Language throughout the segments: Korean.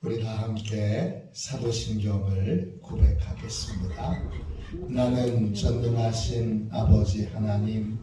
우리 다 함께 사도신경을 고백하겠습니다. 나는 전능하신 아버지 하나님,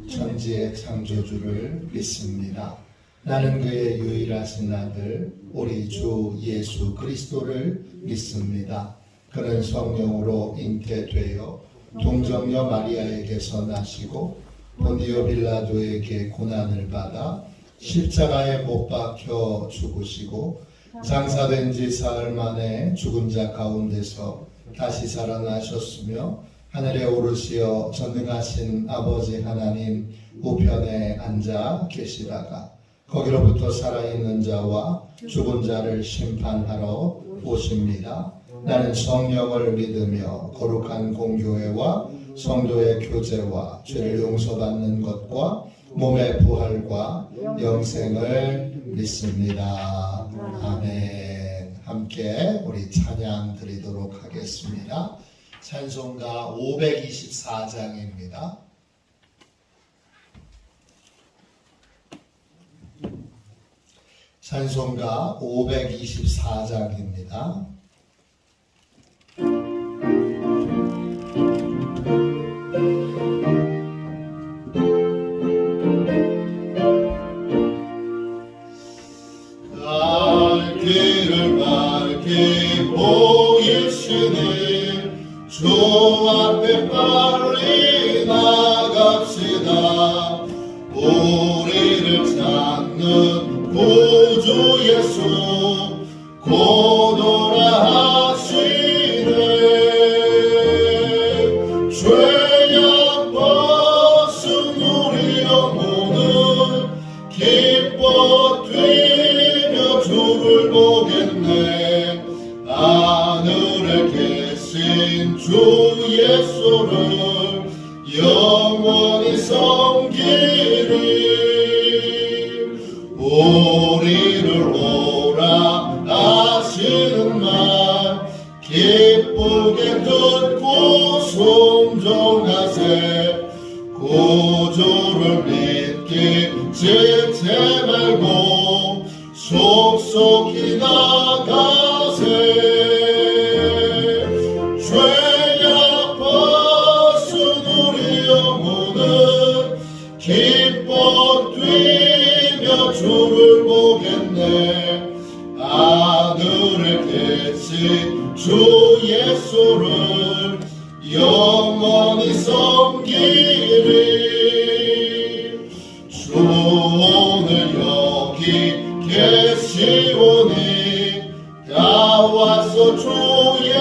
천지의 창조주를 믿습니다. 나는 그의 유일하신 아들, 우리 주 예수 그리스도를 믿습니다. 그는 성령으로 잉태되어 동정녀 마리아에게서 나시고 본디오 빌라도에게 고난을 받아 십자가에 못 박혀 죽으시고 장사된 지 사흘 만에 죽은 자 가운데서 다시 살아나셨으며 하늘에 오르시어 전능하신 아버지 하나님 우편에 앉아 계시다가 거기로부터 살아있는 자와 죽은 자를 심판하러 오십니다. 나는 성령을 믿으며 거룩한 공교회와 성도의 교제와 죄를 용서받는 것과 몸의 부활과 영생을 믿습니다. 아멘. 함께 우리 찬양 드리도록 하겠습니다. 찬송가 524장입니다. 찬송가 524장입니다. 주 앞에 빨리 나갑시다. 우리를 찾는 구주 예수 곧 오라 하시네. 죄악 벗은 우리 영혼은 기뻐 뛰며 주를 보겠네. 하늘에 계신 주 예수를 영원히 섬기리. 우리를 오라 하시는 말 기쁘게 듣고 순종하세. 구주를 믿기 지체 말고 속속히 나가세. 기뻐 뛰며 주를 보겠네. 하늘에 계신 주 예수를 영원히 섬기리. 주 오늘 여기 계시오니 다 와서 주의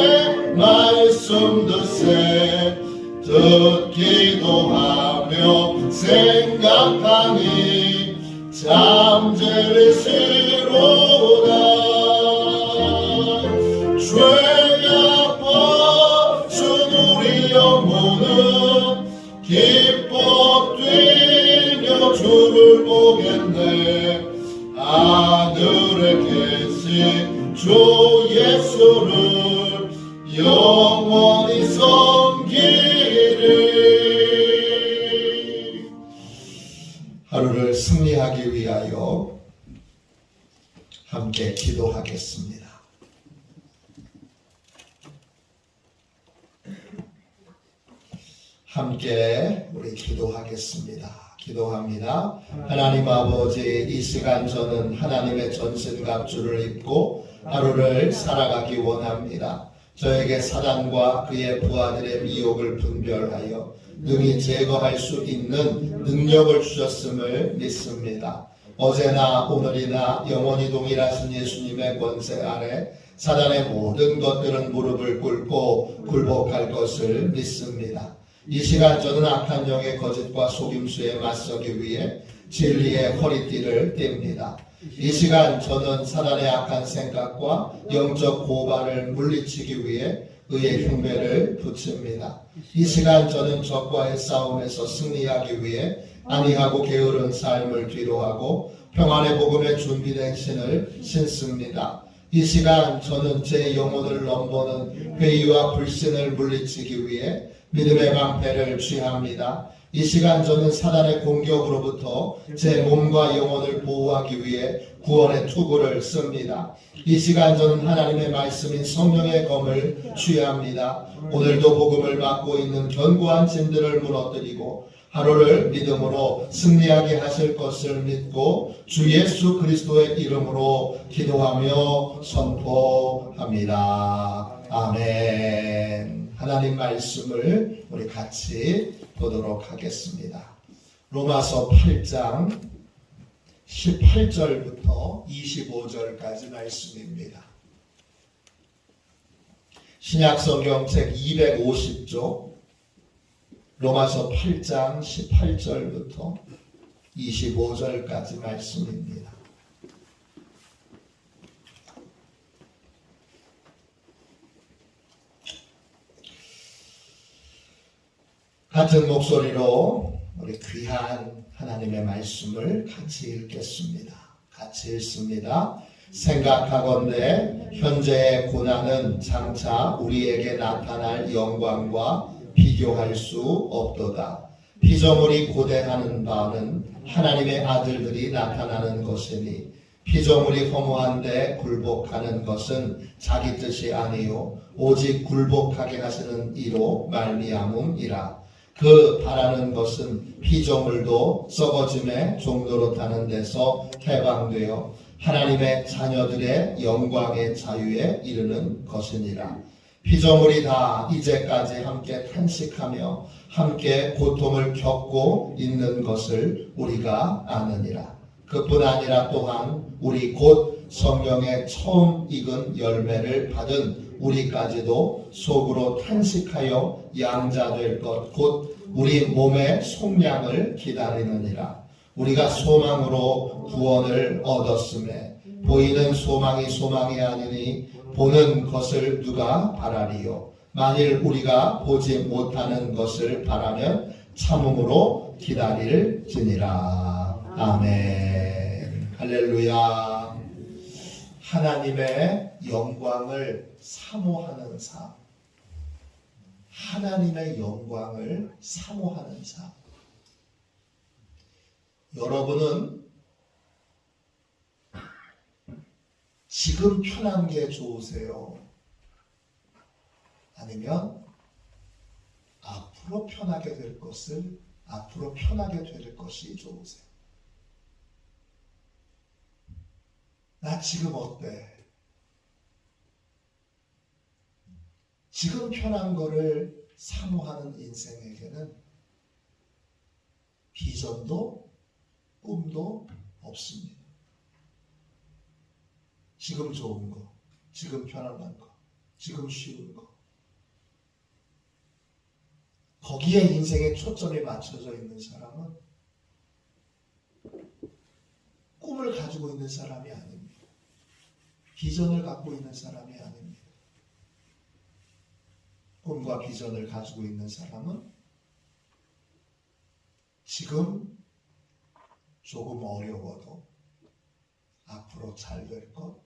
말씀 듣세. 듣기도 하며 생각하니 잠재를 시로다. 죄악 벗은 우리 영혼은 기뻐 뛰며 주를 보겠네. 하늘에 계신 주 예수를 영원히 섬기리. 하루를 승리하기 위하여 함께 기도하겠습니다. 함께 우리 기도하겠습니다. 기도합니다. 하나님 아버지, 이 시간 저는 하나님의 전신갑주를 입고 하루를 살아가기 원합니다. 저에게 사단과 그의 부하들의 미혹을 분별하여 능히 제거할 수 있는 능력을 주셨음을 믿습니다. 어제나 오늘이나 영원히 동일하신 예수님의 권세 아래 사단의 모든 것들은 무릎을 꿇고 굴복할 것을 믿습니다. 이 시간 저는 악한 영의 거짓과 속임수에 맞서기 위해 진리의 허리띠를 띱니다. 이 시간 저는 사단의 악한 생각과 영적 고발을 물리치기 위해 의의 흉배를 붙입니다. 이 시간 저는 적과의 싸움에서 승리하기 위해 안이하고 게으른 삶을 뒤로하고 평안의 복음에 준비된 신을 신습니다. 이 시간 저는 제 영혼을 넘보는 회의와 불신을 물리치기 위해 믿음의 방패를 취합니다. 이 시간 저는 사단의 공격으로부터 제 몸과 영혼을 보호하기 위해 구원의 투구를 씁니다. 이 시간 저는 하나님의 말씀인 성령의 검을 취합니다. 오늘도 복음을 맡고 있는 견고한 짐들을 무너뜨리고 하루를 믿음으로 승리하게 하실 것을 믿고 주 예수 그리스도의 이름으로 기도하며 선포합니다. 아멘. 하나님 말씀을 우리 같이 보도록 하겠습니다. 로마서 8장 18절부터 25절까지 말씀입니다. 신약성경책 250쪽 로마서 8장 18절부터 25절까지 말씀입니다. 같은 목소리로 우리 귀한 하나님의 말씀을 같이 읽겠습니다. 같이 읽습니다. 생각하건대 현재의 고난은 장차 우리에게 나타날 영광과 비교할 수 없도다. 피조물이 고대하는 바는 하나님의 아들들이 나타나는 것이니 피조물이 허무한데 굴복하는 것은 자기 뜻이 아니요 오직 굴복하게 하시는 이로 말미암음이라. 그 바라는 것은 피조물도 썩어짐의 종로로 타는 데서 해방되어 하나님의 자녀들의 영광의 자유에 이르는 것이니라. 피조물이 다 이제까지 함께 탄식하며 함께 고통을 겪고 있는 것을 우리가 아느니라. 그뿐 아니라 또한 우리 곧 성령의 처음 익은 열매를 받은 우리까지도 속으로 탄식하여 양자될 것 곧 우리 몸의 속량을 기다리느니라. 우리가 소망으로 구원을 얻었음에 보이는 소망이 소망이 아니니 보는 것을 누가 바라리요. 만일 우리가 보지 못하는 것을 바라면 참음으로 기다릴지니라. 아멘. 할렐루야. 하나님의 영광을 사모하는 삶. 하나님의 영광을 사모하는 삶. 여러분은 지금 편한 게 좋으세요? 아니면 앞으로 편하게 될 것이 좋으세요? 나 지금 어때? 지금 편한 거를 사모하는 인생에게는 비전도 꿈도 없습니다. 지금 좋은 거, 지금 편안한 거, 지금 쉬운 거. 거기에 인생의 초점이 맞춰져 있는 사람은 꿈을 가지고 있는 사람이 아닙니다. 비전을 갖고 있는 사람이 아닙니다. 꿈과 비전을 가지고 있는 사람은 지금 조금 어려워도 앞으로 잘 될 것,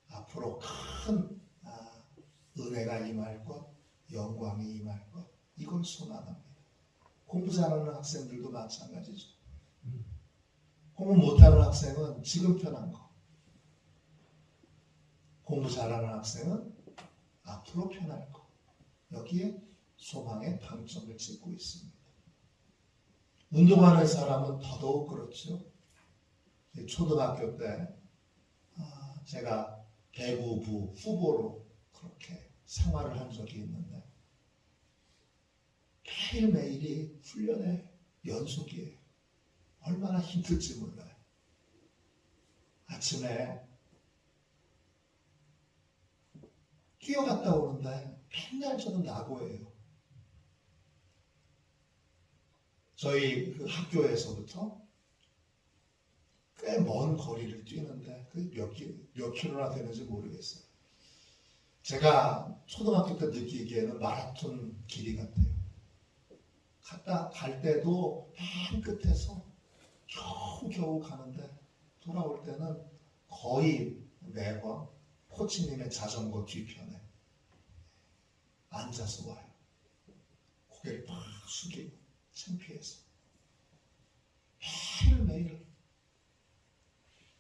앞으로 큰 은혜가 임할 것, 영광이 임할 것, 이걸 소망합니다. 공부 잘하는 학생들도 마찬가지죠. 공부 못하는 학생은 지금 편한 거, 공부 잘하는 학생은 앞으로 편할 거, 여기에 소망의 방점을 찍고 있습니다. 운동하는 사람은 더더욱 그렇죠. 초등학교 때 제가 배구부 후보로 그렇게 생활을 한 적이 있는데 매일매일이 훈련의 연속이에요. 얼마나 힘들지 몰라요. 아침에 뛰어갔다 오는데 맨날 저는 낙오예요. 저희 그 학교에서부터 꽤 먼 거리를 뛰는데 몇 킬로나 되는지 모르겠어요. 제가 초등학교 때 느끼기에는 마라톤 길이 같아요. 갈 때도 맨 끝에서 겨우 가는데 돌아올 때는 거의 매번 코치님의 자전거 뒤편에 앉아서 와요. 고개를 팍 숙이고 창피해서 매일매일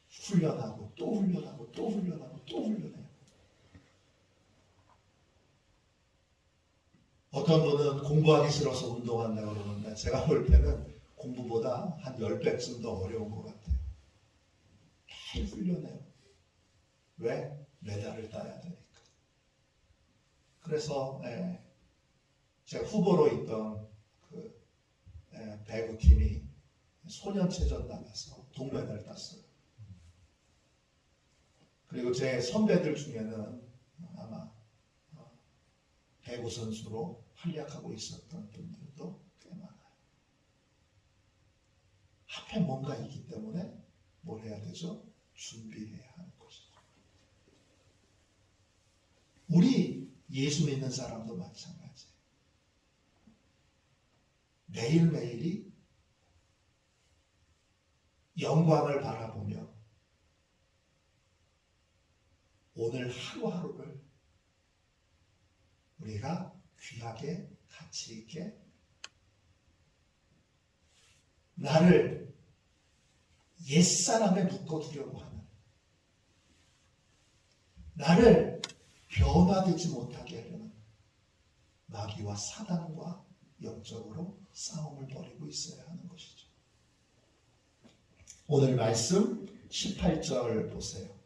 훈련하고 또 훈련하고 또 훈련하고 또 훈련해요. 어떤 분은 공부하기 싫어서 운동한다고 그러는데 제가 볼 때는 공부보다 한 10배쯤 더 어려운 것 같아요. 매일 훈련해요. 왜? 메달을 따야 되니까. 그래서 제가 후보로 있던 그 배구팀이 소년체전 나가서 동메달 땄어요. 그리고 제 선배들 중에는 아마 배구 선수로 활약하고 있었던 분들도 꽤 많아요. 앞에 뭔가 있기 때문에 뭘 해야 되죠? 준비해야 하는 것이죠. 우리 예수 믿는 사람도 마찬가지예요. 매일매일이 영광을 바라보며 오늘 하루하루를 우리가 귀하게 가치 있게 나를 옛사람에 묶어두려고 하는 나를 변화되지 못하게 하려는 마귀와 사단과 영적으로 싸움을 벌이고 있어야 하는 것이죠. 오늘 말씀 18절 보세요.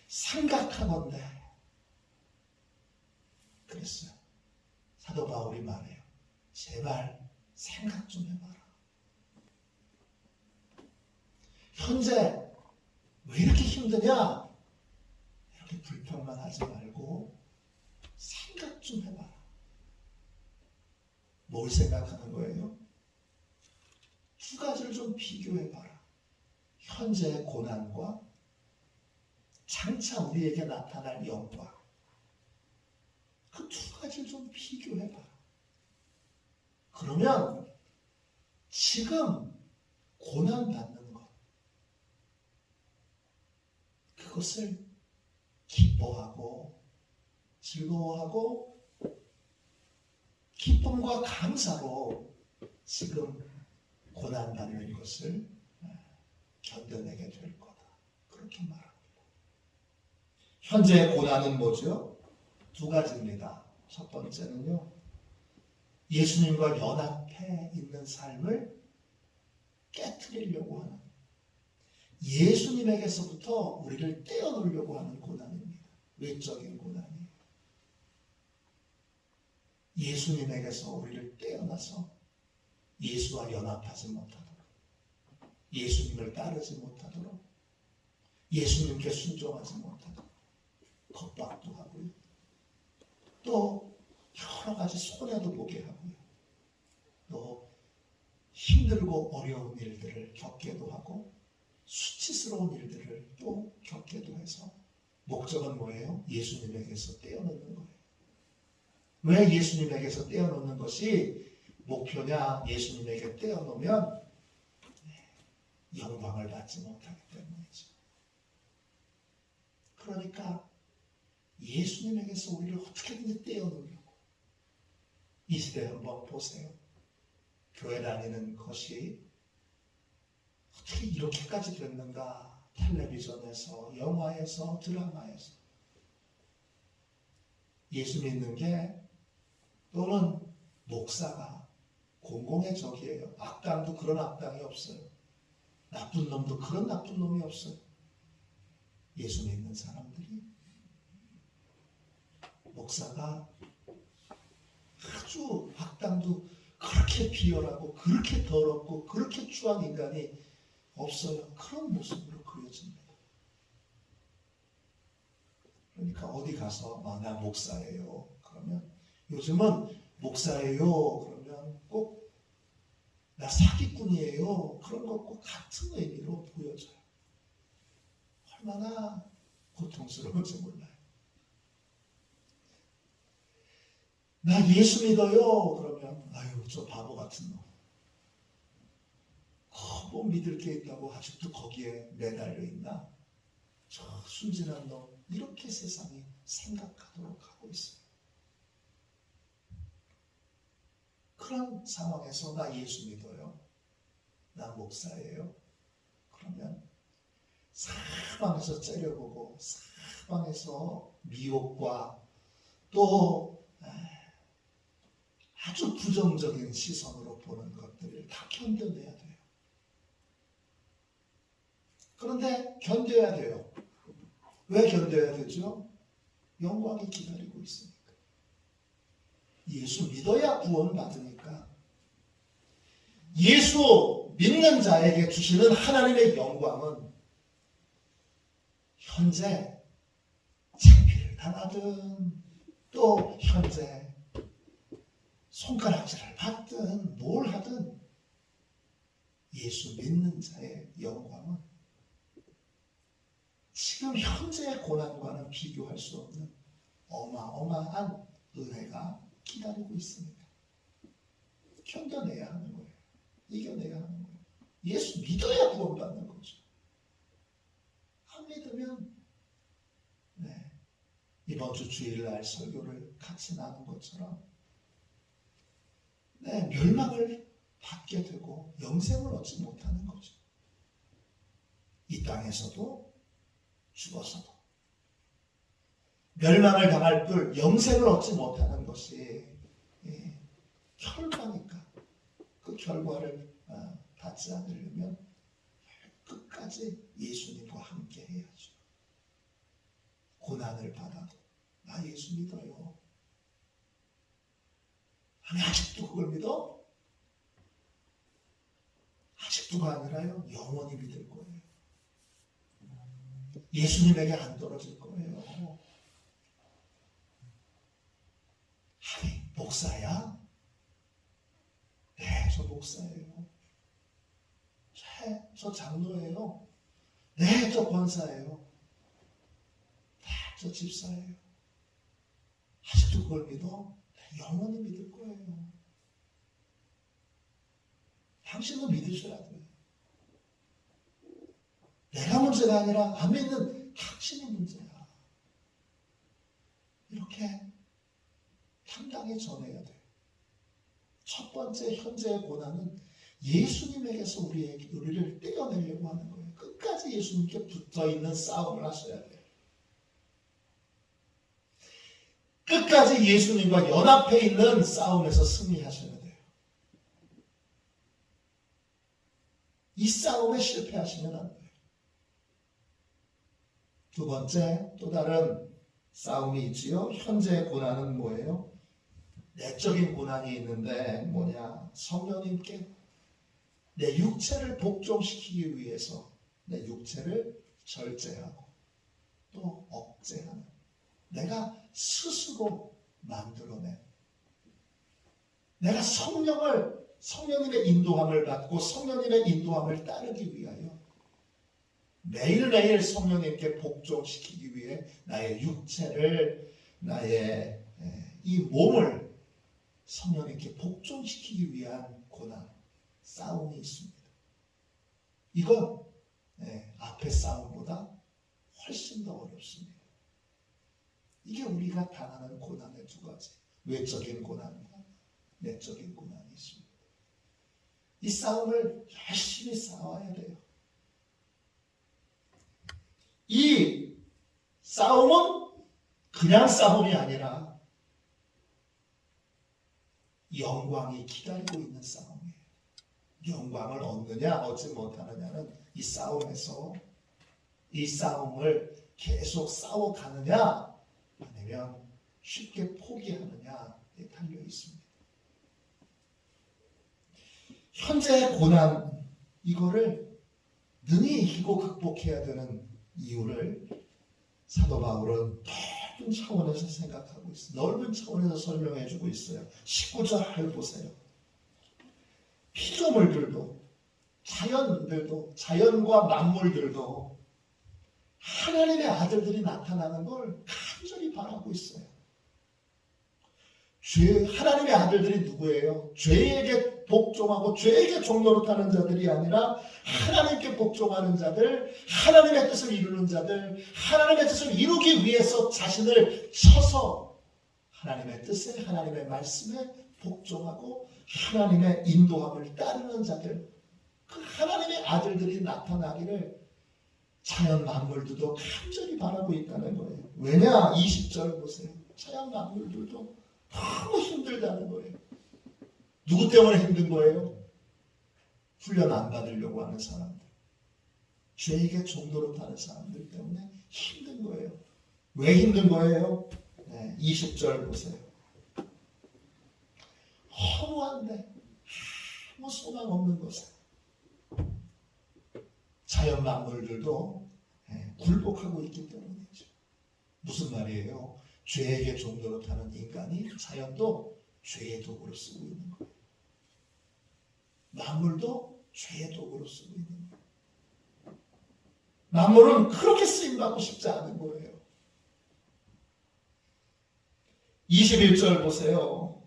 생각하건대 그랬어요. 사도 바울이 말해요. 제발 생각 좀 해봐라. 현재 왜 이렇게 힘드냐? 이렇게 불평만 하지 말고 생각 좀 해봐라. 뭘 생각하는 거예요? 두 가지를 좀 비교해봐라. 현재의 고난과 장차 우리에게 나타날 영광. 그 두 가지를 좀 비교해봐라. 그러면 지금 고난받는 것, 그것을 기뻐하고 즐거워하고 기쁨과 감사로 지금 고난받는 것을 견뎌내게 될 거다. 그렇게 말합니다. 현재의 고난은 뭐죠? 두 가지입니다. 첫 번째는요. 예수님과 연합해 있는 삶을 깨트리려고 하는 예수님에게서부터 우리를 떼어놓으려고 하는 고난입니다. 외적인 고난이에요. 예수님에게서 우리를 떼어나서 예수와 연합하지 못하도록 예수님을 따르지 못하도록 예수님께 순종하지 못하도록 겁박도 하고요. 또 여러 가지 손해도 보게 하고요. 또 힘들고 어려운 일들을 겪게도 하고 수치스러운 일들을 또 겪게도 해서 목적은 뭐예요? 예수님에게서 떼어놓는 거예요. 왜 예수님에게서 떼어놓는 것이 목표냐? 예수님에게 떼어놓으면 영광을 받지 못하기 때문이죠. 그러니까 예수님에게서 우리를 어떻게든지 떼어놓으려고 이 시대 한번 보세요. 교회 다니는 것이 어떻게 이렇게까지 됐는가? 텔레비전에서, 영화에서, 드라마에서 예수 믿는 게 또는 목사가 공공의 적이에요. 악당도 그런 악당이 없어요. 나쁜 놈도 그런 나쁜 놈이 없어요. 예수 믿는 사람들이 목사가 아주 악당도 그렇게 비열하고 그렇게 더럽고 그렇게 추한 인간이 없어요. 그런 모습으로 그려집니다. 그러니까 어디 가서 나 목사예요. 그러면 요즘은 목사예요. 그러면 꼭 나 사기꾼이에요. 그런 것 꼭 같은 의미로 보여져요. 얼마나 고통스러운지 몰라요. 나 예수 믿어요. 그러면 아유 저 바보 같은 놈. 뭐 믿을 게 있다고 아직도 거기에 매달려 있나? 저 순진한 놈. 이렇게 세상이 생각하도록 하고 있어요. 그런 상황에서 나 예수 믿어요. 나 목사예요. 그러면 사방에서 째려보고 사방에서 미혹과 또 아주 부정적인 시선으로 보는 것들을 다 견뎌내야 돼요. 그런데 견뎌야 돼요. 왜 견뎌야 되죠? 영광이 기다리고 있으니까. 예수 믿어야 구원받으니까. 예수 믿는 자에게 주시는 하나님의 영광은 현재 창피를 당하든 또 현재 손가락질을 받든 뭘 하든 예수 믿는 자의 영광은 지금 현재의 고난과는 비교할 수 없는 어마어마한 은혜가 기다리고 있습니다. 견뎌내야 하는 거예요. 이겨내야 하는 거예요. 예수 믿어야 구원받는 거죠. 안 믿으면 이번 주 주일날 설교를 같이 나눈 것처럼 멸망을 받게 되고 영생을 얻지 못하는 거죠. 이 땅에서도 죽어서도 멸망을 당할 뿔 영생을 얻지 못하는 것이 결과니까 그 결과를 받지 않으려면 끝까지 예수님과 함께 해야죠. 고난을 받아도 나 예수 믿어요. 아니 아직도 그걸 믿어? 아직도가 아니라요. 영원히 믿을 거예요. 예수님에게 안 떨어질 거예요. 아니 목사야? 네, 저 목사예요. 저 장로예요. 네, 저 권사예요. 네, 저 집사예요. 아직도 그걸 믿어? 네, 영원히 믿을 거예요. 당신도 믿으셔야 돼요. 내가 문제가 아니라 안 믿는 당신이 문제야. 이렇게 당당히 전해야 돼요. 첫 번째 현재의 고난은 예수님에게서 우리를 떼어내려고 하는 거예요. 끝까지 예수님께 붙어있는 싸움을 하셔야 돼요. 끝까지 예수님과 연합해 있는 싸움에서 승리하셔야 돼요. 이 싸움에 실패하시면 안 돼요. 두 번째, 또 다른 싸움이 있지요. 현재의 고난은 뭐예요? 내적인 고난이 있는데 뭐냐? 성령님께 내 육체를 복종시키기 위해서 내 육체를 절제하고 또 억제하는 내가 스스로 만들어낸 내가 성령님의 인도함을 받고 성령님의 인도함을 따르기 위하여 매일매일 성령님께 복종시키기 위해 나의 육체를 나의 이 몸을 성령님께 복종시키기 위한 고난, 싸움이 있습니다. 이건 앞의 싸움보다 훨씬 더 어렵습니다. 이게 우리가 당하는 고난의 두 가지, 외적인 고난과 내적인 고난이 있습니다. 이 싸움을 열심히 싸워야 돼요. 이 싸움은 그냥 싸움이 아니라 영광이 기다리고 있는 싸움이에요. 영광을 얻느냐 얻지 못하느냐는 이 싸움에서 이 싸움을 계속 싸워가느냐 아니면 쉽게 포기하느냐에 달려 있습니다. 현재의 고난 이거를 능히 이기고 극복해야 되는 이유를 사도 바울은 넓은 차원에서 생각하고 있어요. 넓은 차원에서 설명해 주고 있어요. 19절 보세요. 피조물들도 자연들도 자연과 만물들도 하나님의 아들들이 나타나는 걸 간절히 바라고 있어요. 하나님의 아들들이 누구예요? 죄에게 복종하고 죄에게 종노릇하는 자들이 아니라 하나님께 복종하는 자들, 하나님의 뜻을 이루는 자들, 하나님의 뜻을 이루기 위해서 자신을 쳐서 하나님의 뜻에, 하나님의 말씀에 복종하고 하나님의 인도함을 따르는 자들, 그 하나님의 아들들이 나타나기를 자연 만물들도 간절히 바라고 있다는 거예요. 왜냐? 20절 보세요. 자연 만물들도 너무 힘들다는 거예요. 누구 때문에 힘든 거예요? 훈련 안 받으려고 하는 사람들, 죄에게 종노릇 하는 사람들 때문에 힘든 거예요. 왜 힘든 거예요? 20절 보세요. 허무한데 아무 소망 없는 것에 자연 만물들도 굴복하고 있기 때문이죠. 무슨 말이에요? 죄에게 종노릇하는 인간이 자연도 죄의 도구로 쓰고 있는 거예요. 만물도 죄의 도구로 쓰고 있는 거예요. 만물은 그렇게 쓰임받고 싶지 않은 거예요. 21절 보세요.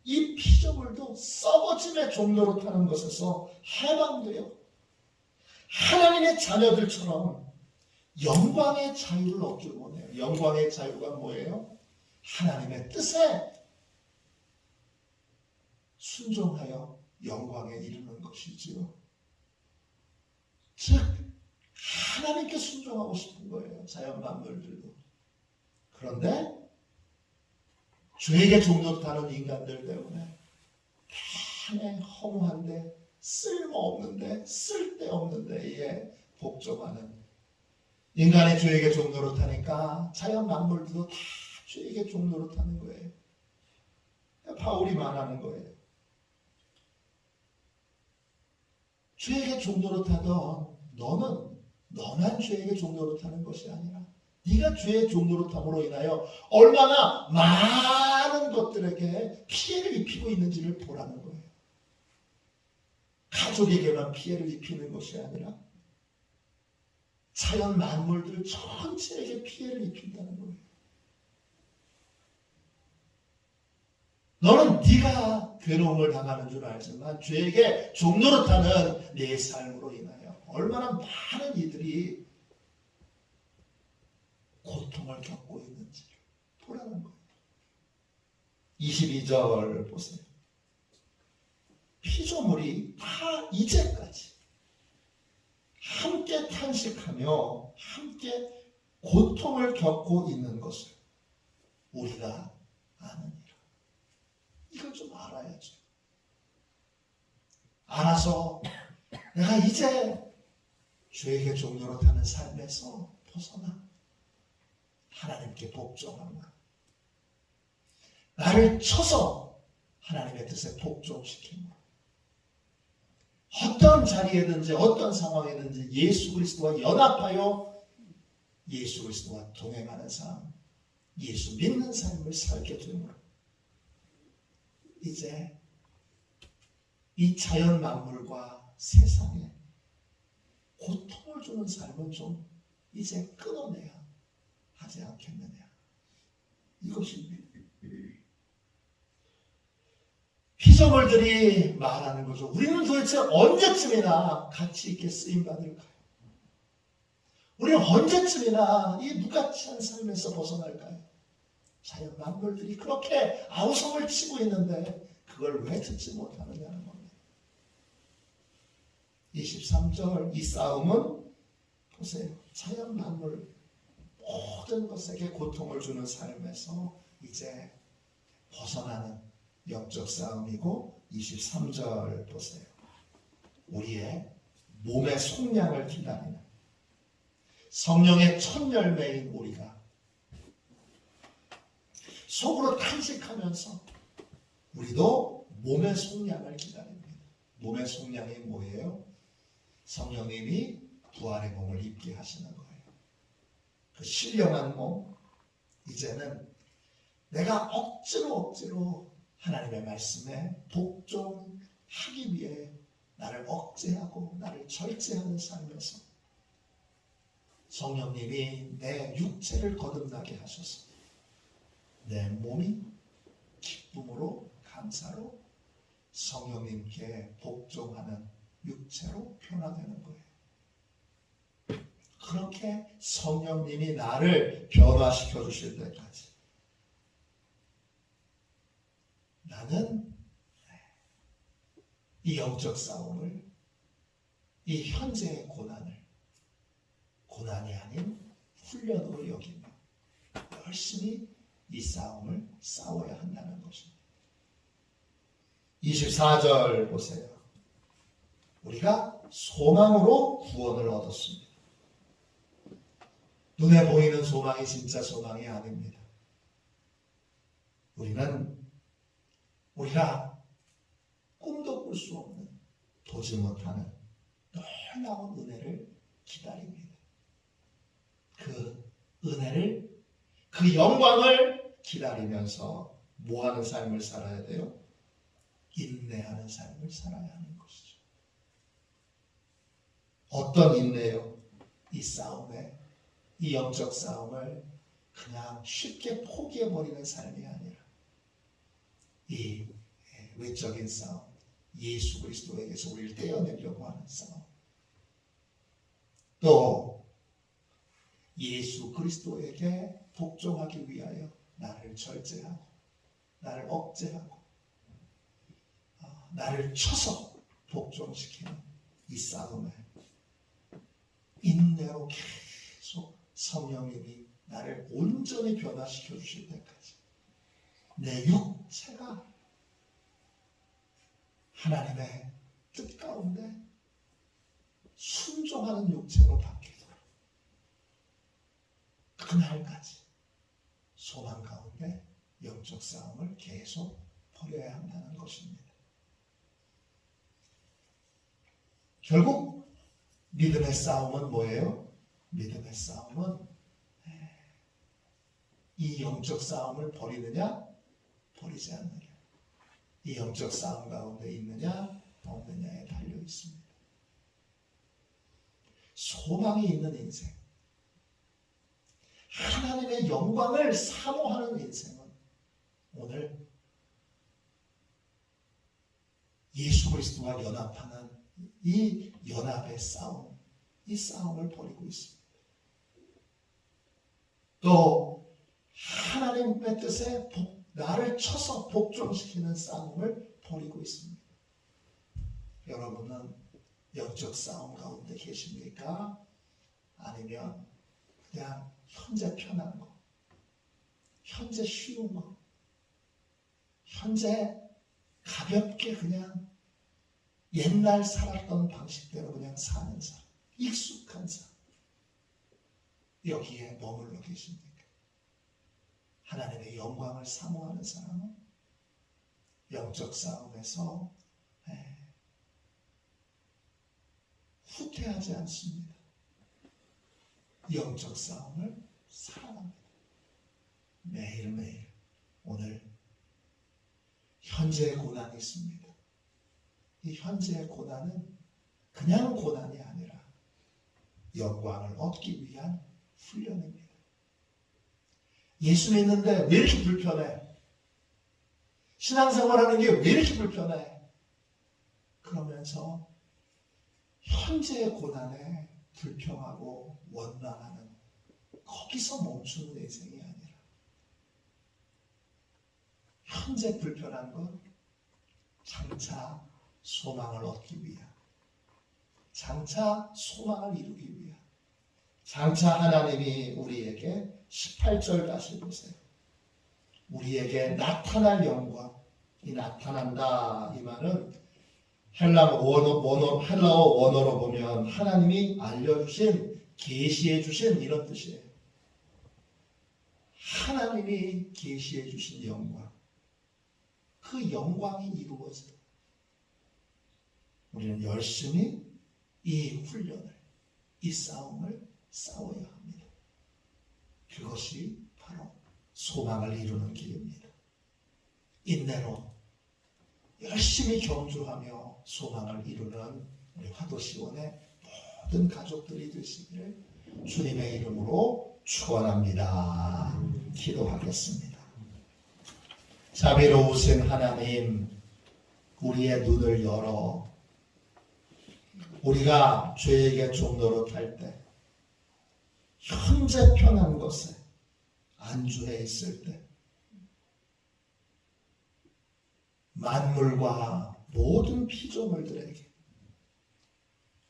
이 피조물도 썩어짐의 종로로 타는 것에서 해방되어 하나님의 자녀들처럼 영광의 자유를 얻길 원해요. 영광의 자유가 뭐예요? 하나님의 뜻에 순종하여 영광에 이르는 것이지요. 즉 하나님께 순종하고 싶은 거예요. 자연 만물들도. 그런데 죄에게 종노릇하는 인간들 때문에 그냥 허무한데 쓸모없는데 쓸데없는데 복종하는 인간의 죄에게 종노릇하니까 자연 만물들도 다 죄에게 종노릇하는 거예요. 바울이 말하는 거예요. 죄에게 종노릇하던 너는 너만 죄에게 종노릇하는 것이 아니라 네가 죄의 종노릇함으로 인하여 얼마나 많은 것들에게 피해를 입히고 있는지를 보라는 거예요. 가족에게만 피해를 입히는 것이 아니라 자연 만물들 전체에게 피해를 입힌다는 거예요. 너는 네가 괴로움을 당하는 줄 알지만 죄에게 종노릇하는 내 삶으로 인하여 얼마나 많은 이들이 고통을 겪고 있는지를 보라는 거예요. 22절 보세요. 피조물이 다 이제까지 함께 탄식하며 함께 고통을 겪고 있는 것을 우리가 아느니라. 이걸 좀 알아야죠. 알아서 내가 이제 죄에게 종노릇하는 삶에서 벗어나 하나님께 복종하는 것. 나를 쳐서 하나님의 뜻에 복종시키는 것. 어떤 자리에든지 어떤 상황에든지 예수 그리스도와 연합하여 예수 그리스도와 동행하는 삶, 예수 믿는 삶을 살게 되므로 이제 이 자연 만물과 세상에 고통을 주는 삶은 좀 이제 끊어내야 하지 않겠느냐. 이것이 피조물들이 말하는 거죠. 우리는 도대체 언제쯤이나 가치 있게 쓰임받을까요? 우리는 언제쯤이나 이 무가치한 삶에서 벗어날까요? 자연 만물들이 그렇게 아우성을 치고 있는데 그걸 왜 듣지 못하느냐는 겁니다. 23절 이 싸움은 보세요. 자연 만물 모든 것에게 고통을 주는 삶에서 이제 벗어나는 영적 싸움이고 23절 보세요. 우리의 몸의 속량을 기다리는 성령의 첫 열매인 우리가 속으로 탄식하면서 우리도 몸의 속량을 기다립니다. 몸의 속량이 뭐예요? 성령님이 부활의 몸을 입게 하시는 거예요. 그 신령한 몸, 이제는 내가 억지로 하나님의 말씀에 복종하기 위해 나를 억제하고 나를 절제하는 삶에서 성령님이 내 육체를 거듭나게 하셔서 내 몸이 기쁨으로 감사로 성령님께 복종하는 육체로 변화되는 거예요. 그렇게 성령님이 나를 변화시켜 주실 때까지 나는 이 영적 싸움을, 이 현재의 고난이 아닌 훈련으로 여기며 열심히 이 싸움을 싸워야 한다는 것입니다. 24절 보세요. 우리가 소망으로 구원을 얻었습니다. 눈에 보이는 소망이 진짜 소망이 아닙니다. 우리가 꿈도 꿀 수 없는, 보지 못하는 놀라운 은혜를 기다립니다. 그 은혜를, 그 영광을 기다리면서 뭐 하는 삶을 살아야 돼요? 인내하는 삶을 살아야 하는 것이죠. 어떤 인내요? 이 싸움에, 이 영적 싸움을 그냥 쉽게 포기해버리는 삶이 아니라 이 외적인 싸움, 예수 그리스도에게서 우리를 떼어내려고 하는 싸움, 또 예수 그리스도에게 복종하기 위하여 나를 절제하고 나를 억제하고 나를 쳐서 복종시키는 이 싸움에 인내로 계속 성령님이 나를 온전히 변화시켜 주실 때까지 내 육체가 하나님의 뜻 가운데 순종하는 육체로 바뀌도록 그날까지 소망 가운데 영적 싸움을 계속 벌여야 한다는 것입니다. 결국 믿음의 싸움은 뭐예요? 믿음의 싸움은 이 영적 싸움을 벌이느냐 벌이지 않느냐, 이 영적 싸움 가운데 있느냐 없느냐에 달려 있습니다. 소망이 있는 인생, 하나님의 영광을 사모하는 인생은 오늘 예수 그리스도와 연합하는 이 연합의 싸움, 이 싸움을 벌이고 있습니다. 또 하나님의 뜻에 나를 쳐서 복종시키는 싸움을 벌이고 있습니다. 여러분은 영적 싸움 가운데 계십니까? 아니면 그냥 현재 편한 거, 현재 쉬운 거, 현재 가볍게 그냥 옛날 살았던 방식대로 그냥 사는 사람, 익숙한 사람, 여기에 머물러 계십니까? 하나님의 영광을 사모하는 사람은 영적 싸움에서 후퇴하지 않습니다. 영적 싸움을 살아갑니다. 매일매일. 오늘 현재의 고난이 있습니다. 이 현재의 고난은 그냥 고난이 아니라 영광을 얻기 위한 훈련입니다. 예수 믿는데 왜 이렇게 불편해? 신앙생활하는 게 왜 이렇게 불편해? 그러면서 현재의 고난에 불평하고 원망하는, 거기서 멈추는 인생이 아니라 현재 불편한 건 장차 소망을 얻기 위한, 장차 소망을 이루기 위한, 장차 하나님이 우리에게 18절 다시 보세요. 우리에게 나타날 영광, 이 나타난다 이 말은 헬라어 원어로 보면 하나님이 알려주신, 계시해 주신 이런 뜻이에요. 하나님이 계시해 주신 영광, 그 영광이 이루어져 우리는 열심히 이 훈련을, 이 싸움을 싸워야 합니다. 그것이 바로 소망을 이루는 길입니다. 인내로 열심히 경주하며 소망을 이루는 우리 화도시원의 모든 가족들이 되시기를 주님의 이름으로 축원합니다. 기도하겠습니다. 자비로우신 하나님, 우리의 눈을 열어 우리가 죄에게 종노릇할 때, 현재 편한 것에 안주해 있을 때, 만물과 모든 피조물들에게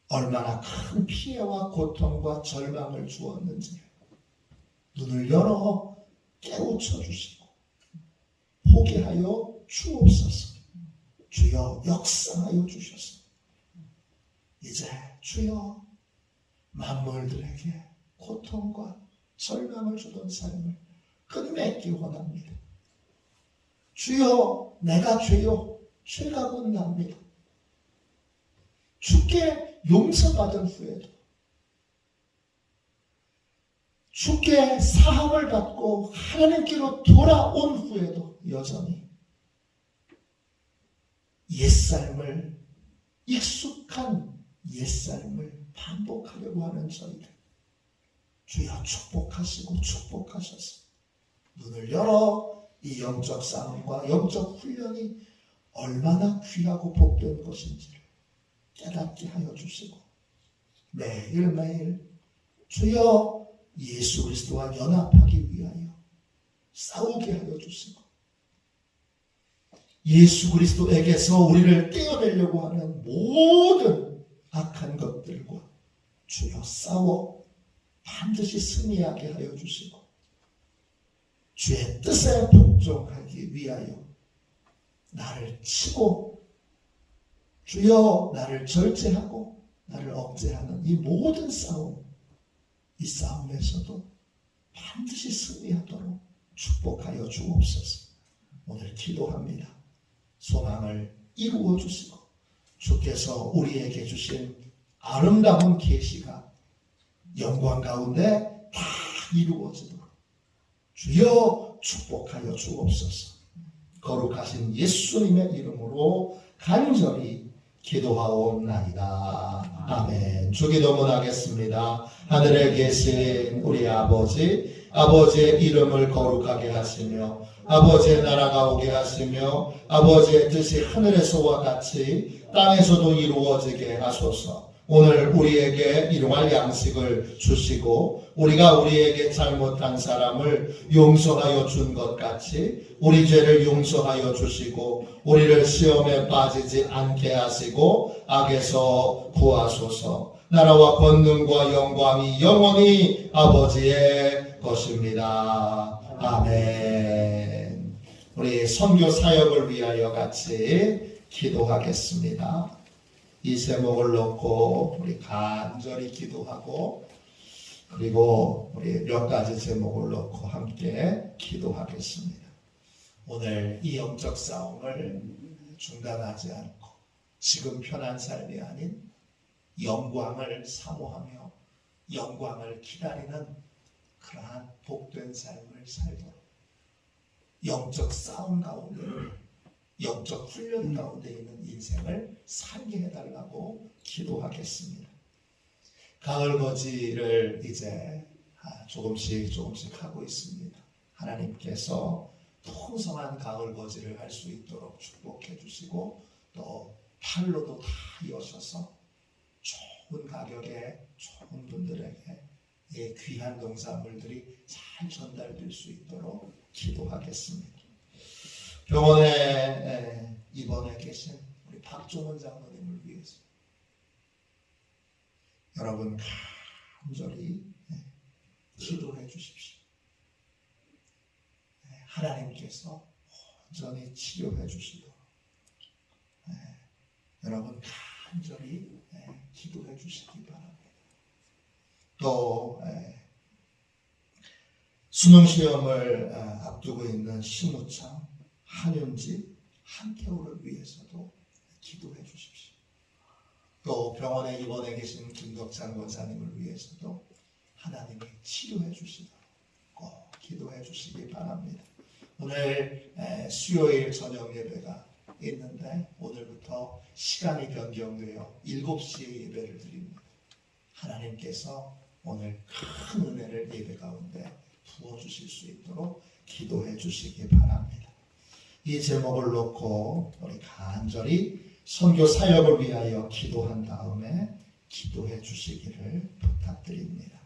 얼마나 큰 피해와 고통과 절망을 주었는지 눈을 열어 깨우쳐 주시고 보게 하여 주옵소서. 주여 역사하여 주셔서 이제 주여 만물들에게 고통과 절망을 주던 삶을 끝맺기 원합니다. 주여 내가 죄요 죄가 곧 납니다. 주께 용서받은 후에도 주께 사함을 받고 하나님께로 돌아온 후에도 여전히 옛삶을 익숙한 옛삶을 반복하려고 하는 저희들 주여 축복하시고 축복하셔서 눈을 열어 이 영적 싸움과 영적 훈련이 얼마나 귀하고 복된 것인지를 깨닫게 하여 주시고 매일매일 주여 예수 그리스도와 연합하기 위하여 싸우게 하여 주시고 예수 그리스도에게서 우리를 떼어내려고 하는 모든 악한 것들과 주여 싸워 반드시 승리하게 하여 주시고 주의 뜻에 복종하기 위하여 나를 치고 주여 나를 절제하고 나를 억제하는 이 모든 싸움, 이 싸움에서도 반드시 승리하도록 축복하여 주옵소서. 오늘 기도합니다. 소망을 이루어 주시고 주께서 우리에게 주신 아름다운 계시가 영광 가운데 다 이루어지도록 주여 축복하여 주옵소서. 거룩하신 예수님의 이름으로 간절히 기도하옵나이다. 아멘. 주기도문 하겠습니다. 하늘에 계신 우리 아버지, 아버지의 이름을 거룩하게 하시며 아버지의 나라가 오게 하시며 아버지의 뜻이 하늘에서와 같이 땅에서도 이루어지게 하소서. 오늘 우리에게 일용할 양식을 주시고 우리가 우리에게 잘못한 사람을 용서하여 준 것 같이 우리 죄를 용서하여 주시고 우리를 시험에 빠지지 않게 하시고 악에서 구하소서. 나라와 권능과 영광이 영원히 아버지의 것입니다. 아멘. 우리 선교 사역을 위하여 같이 기도하겠습니다. 이 제목을 놓고 우리 간절히 기도하고 그리고 우리 몇 가지 제목을 놓고 함께 기도하겠습니다. 오늘 이 영적 싸움을 중단하지 않고 지금 편한 삶이 아닌 영광을 사모하며 영광을 기다리는 그러한 복된 삶을 살도록 영적 싸움 가운데 영적 훈련 가운데 있는 인생을 살게 해달라고 기도하겠습니다. 가을거지를 이제 조금씩 하고 있습니다. 하나님께서 풍성한 가을거지를 할 수 있도록 축복해 주시고 또 팔로도 다 이어셔서 좋은 가격에 좋은 분들에게 이 귀한 농산물들이 잘 전달될 수 있도록 기도하겠습니다. 병원에 입원해 계신 우리 박종원 장로님을 위해서 여러분 간절히 기도해 주십시오. 하나님께서 온전히 치료해 주시도록 여러분 간절히 기도해 주시기 바랍니다. 또 수능시험을 앞두고 있는 심우창 한윤지, 한태우를 위해서도 기도해 주십시오. 또 병원에 입원해 계신 김덕찬 권사님을 위해서도 하나님이 치료해 주시도록 꼭 기도해 주시기 바랍니다. 오늘 수요일 저녁 예배가 있는데 오늘부터 시간이 변경되어 7시에 예배를 드립니다. 하나님께서 오늘 큰 은혜를 예배 가운데 부어주실 수 있도록 기도해 주시기 바랍니다. 이 제목을 놓고 우리 간절히 선교 사역을 위하여 기도한 다음에 기도해 주시기를 부탁드립니다.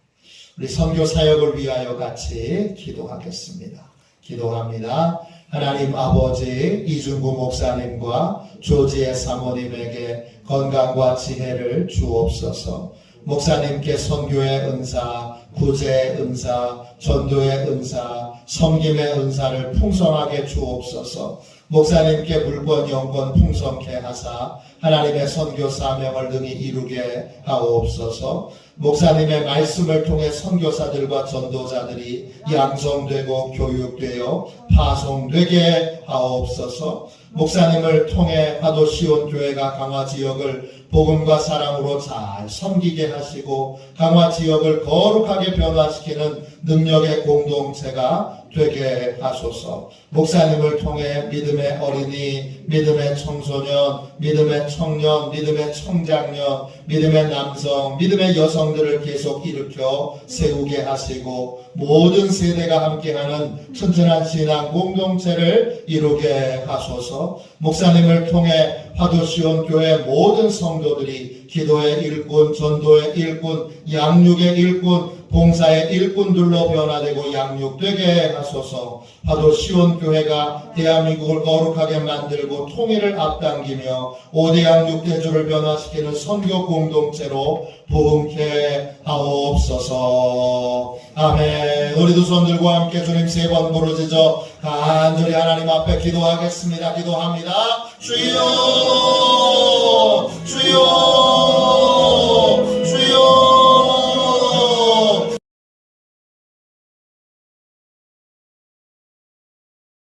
우리 선교 사역을 위하여 같이 기도하겠습니다. 기도합니다. 하나님 아버지 이준구 목사님과 조지의 사모님에게 건강과 지혜를 주옵소서. 목사님께 선교의 은사, 구제의 은사, 전도의 은사, 섬김의 은사를 풍성하게 주옵소서. 목사님께 물권 영권 풍성케 하사 하나님의 선교 사명을 능히 이루게 하옵소서. 목사님의 말씀을 통해 선교사들과 전도자들이 양성되고 교육되어 파송되게 하옵소서. 목사님을 통해 화도 시온교회가 강화 지역을 복음과 사랑으로 잘 섬기게 하시고 강화 지역을 거룩하게 변화시키는 능력의 공동체가 되게 하소서. 목사님을 통해 믿음의 어린이, 믿음의 청소년, 믿음의 청년, 믿음의 청장년, 믿음의 남성, 믿음의 여성들을 계속 일으켜 세우게 하시고 모든 세대가 함께하는 튼튼한 신앙 공동체를 이루게 하소서. 목사님을 통해 화도시온 교회 모든 성도들이 기도의 일꾼, 전도의 일꾼, 양육의 일꾼, 봉사의 일꾼들로 변화되고 양육되게 하소서. 화도시온 교회가 대한민국을 거룩하게 만들고 통일을 앞당기며 5대 양육대주를 변화시키는 선교 공동체로 부흥케 하옵소서. 아멘. 우리 두 손 들고 함께 주님 3번 부르짖어 간절히 하나님 앞에 기도하겠습니다. 기도합니다. 주여